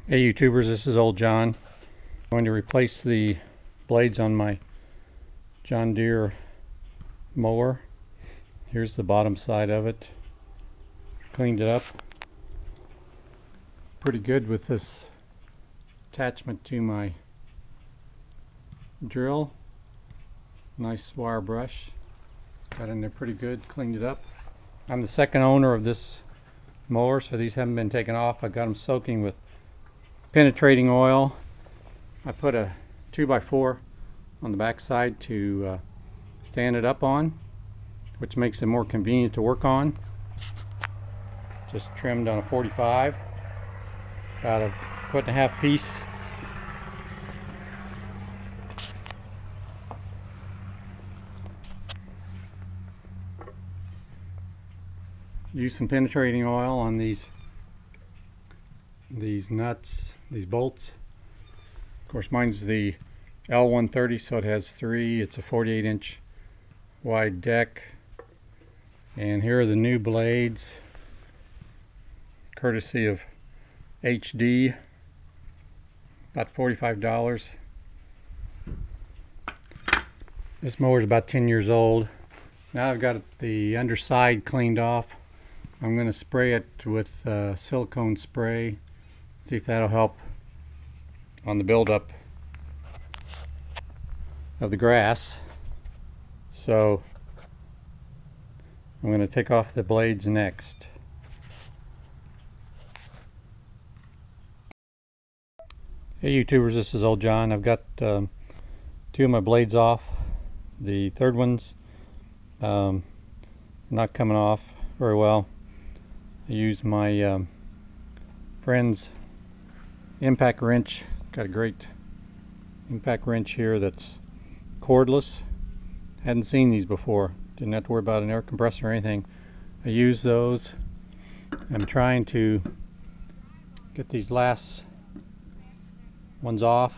Hey YouTubers, this is Old John. I'm going to replace the blades on my John Deere mower. Here's the bottom side of it. Cleaned it up pretty good with this attachment to my drill. Nice wire brush. Got in there pretty good, cleaned it up. I'm the second owner of this mower, so these haven't been taken off. I got them soaking with penetrating oil. I put a 2x4 on the back side to stand it up on, which makes it more convenient to work on. Just trimmed on a 45, about a 1.5 foot piece. Use some penetrating oil on these nuts, these bolts. Of course, mine's the L130, so it has 3. It's a 48-inch wide deck. And here are the new blades, courtesy of HD, about $45. This mower is about 10 years old. Now I've got the underside cleaned off. I'm going to spray it with silicone spray, see if that'll help on the buildup of the grass. So I'm going to take off the blades next. Hey YouTubers, this is Old John. I've got 2 of my blades off. The third one's not coming off very well. I used my friend's impact wrench. Got a great impact wrench here that's cordless. Hadn't seen these before. Didn't have to worry about an air compressor or anything. I use those. I'm trying to get these last ones off,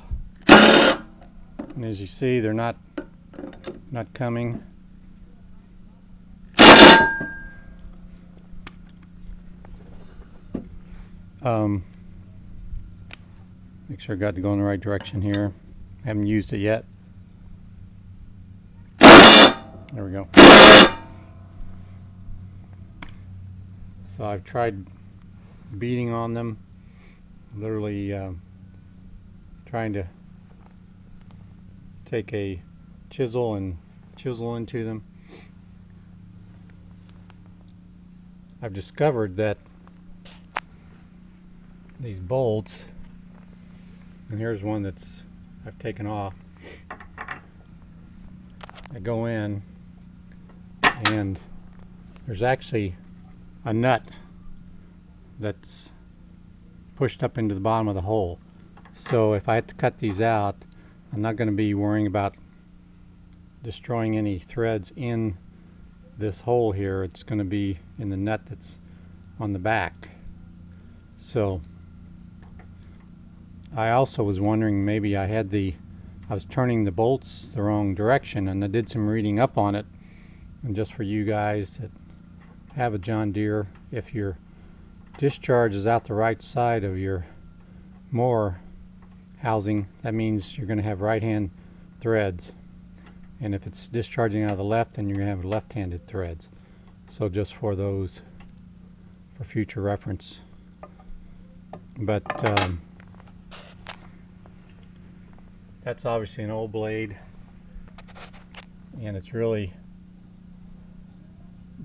and as you see, they're not coming. Make sure I got to go in the right direction here. Haven't used it yet. There we go. So I've tried beating on them, literally trying to take a chisel and chisel into them. I've discovered that these bolts, and here's one that's I've taken off, I go in and there's actually a nut that's pushed up into the bottom of the hole. So if I have to cut these out, I'm not going to be worrying about destroying any threads in this hole here. It's going to be in the nut that's on the back. So I also was wondering, maybe I was turning the bolts the wrong direction, and I did some reading up on it. And just for you guys that have a John Deere, if your discharge is out the right side of your mower housing, that means you're going to have right-hand threads, and if it's discharging out of the left, then you're going to have left-handed threads. So just for those, for future reference. But that's obviously an old blade, and it's really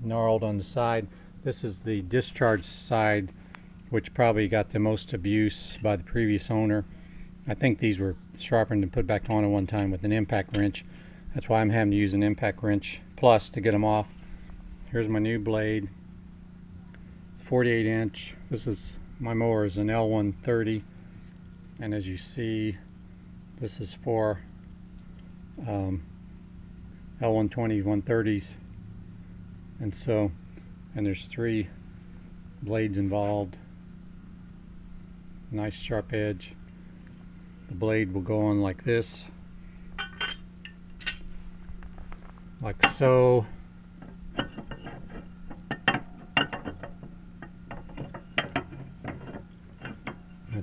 gnarled on the side. This is the discharge side, which probably got the most abuse by the previous owner. I think these were sharpened and put back on at one time with an impact wrench. That's why I'm having to use an impact wrench plus to get them off. Here's my new blade. It's 48-inch. This is, my mower is an L130, and as you see, this is for L120s, 130s, and so, and there's 3 blades involved. Nice sharp edge. The blade will go on like this, like so.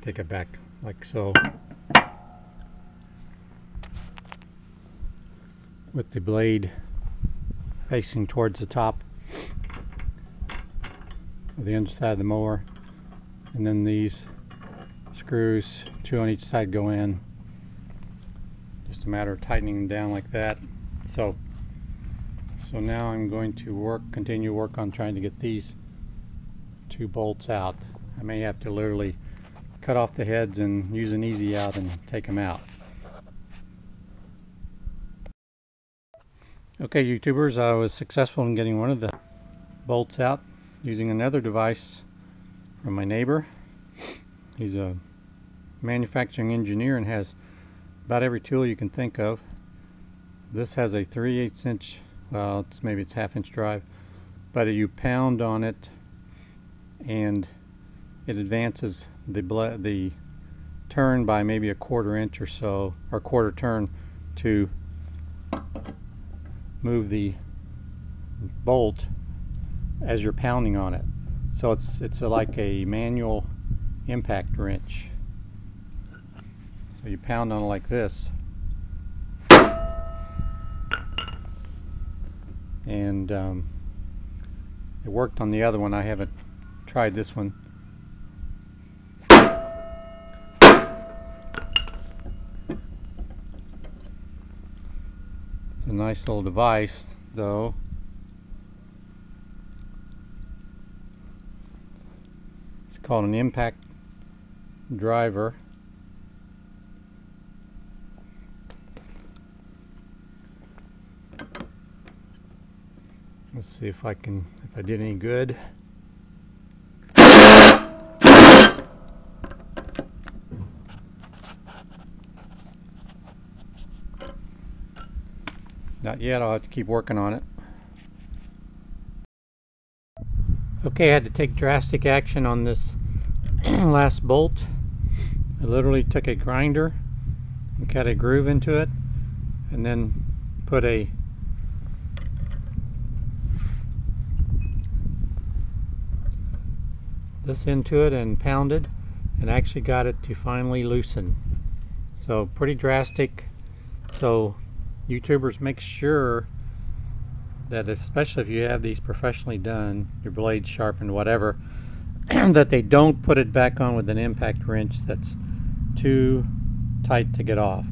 and take it back like so, with the blade facing towards the top of the underside of the mower, and then these screws, 2 on each side, go in. Just a matter of tightening them down like that. So now I'm going to continue work on trying to get these 2 bolts out. I may have to literally cut off the heads and use an easy out and take them out. Okay, YouTubers, I was successful in getting one of the bolts out using another device from my neighbor. He's a manufacturing engineer and has about every tool you can think of. This has a 3/8 inch, well, maybe it's half-inch drive, but you pound on it and it advances the turn by maybe a 1/4 inch or so, or quarter turn, to move the bolt as you're pounding on it. So it's like a manual impact wrench. So you pound on it like this, and it worked on the other one. I haven't tried this one. It's a nice little device, though. It's called an impact driver. Let's see if I did any good. Not yet, I'll have to keep working on it. Okay, I had to take drastic action on this last bolt. I literally took a grinder and cut a groove into it, and then put this into it and pounded, and actually got it to finally loosen. So pretty drastic. So YouTubers, make sure that especially if you have these professionally done, your blades sharpened, whatever, that they don't put it back on with an impact wrench that's too tight to get off.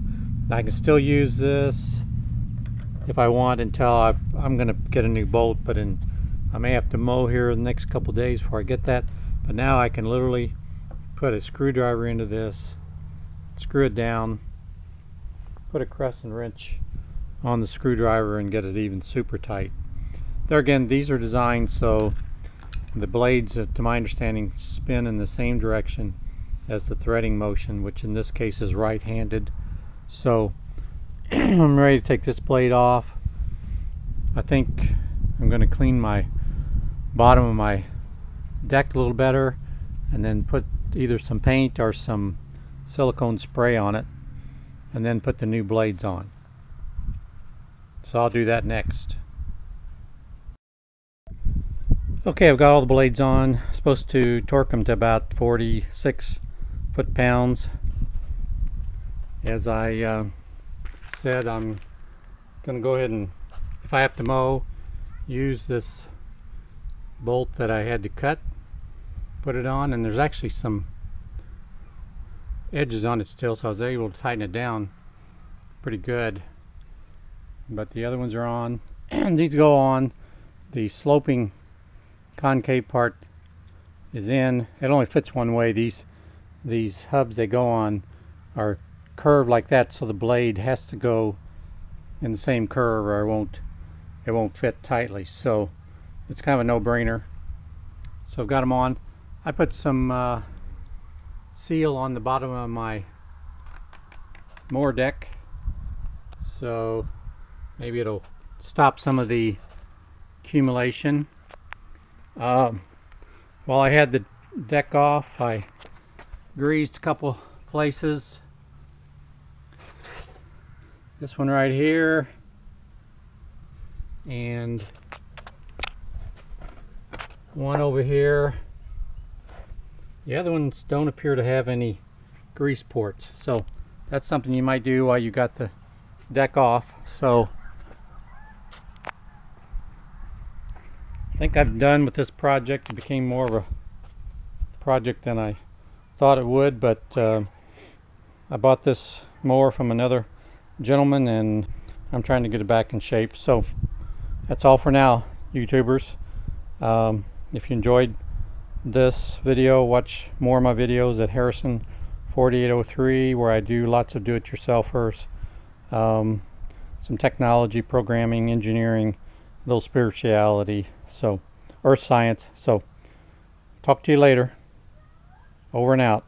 I can still use this if I want until I'm going to get a new bolt, but I may have to mow here the next couple days before I get that. But now I can literally put a screwdriver into this, screw it down, put a crescent wrench on the screwdriver, and get it even super tight. There again, these are designed so the blades, to my understanding, spin in the same direction as the threading motion, which in this case is right-handed. So I'm ready to take this blade off. I think I'm going to clean my bottom of my deck a little better, and then put either some paint or some silicone spray on it, and then put the new blades on. So I'll do that next. Okay, I've got all the blades on. Supposed to torque them to about 46 foot-pounds. As I said, I'm going to go ahead and, if I have to mow, use this bolt that I had to cut, put it on, and there's actually some edges on it still, so I was able to tighten it down pretty good. But the other ones are on. And these go on. The sloping concave part is in. It only fits one way. These hubs they go on are curved like that, so the blade has to go in the same curve, or it won't fit tightly. So it's kind of a no-brainer. So I've got them on. I put some seal on the bottom of my mower deck, so maybe it'll stop some of the accumulation. While I had the deck off, I greased a couple places. This one right here, and one over here, The other ones don't appear to have any grease ports, so that's something you might do while you got the deck off. So I think I'm done with this project. It became more of a project than I thought it would, but I bought this mower from another gentleman and I'm trying to get it back in shape. So that's all for now, YouTubers. If you enjoyed this video, watch more of my videos at Harrison 4803, where I do lots of do-it-yourselfers, some technology, programming, engineering, a little spirituality, so earth science. So talk to you later. Over and out.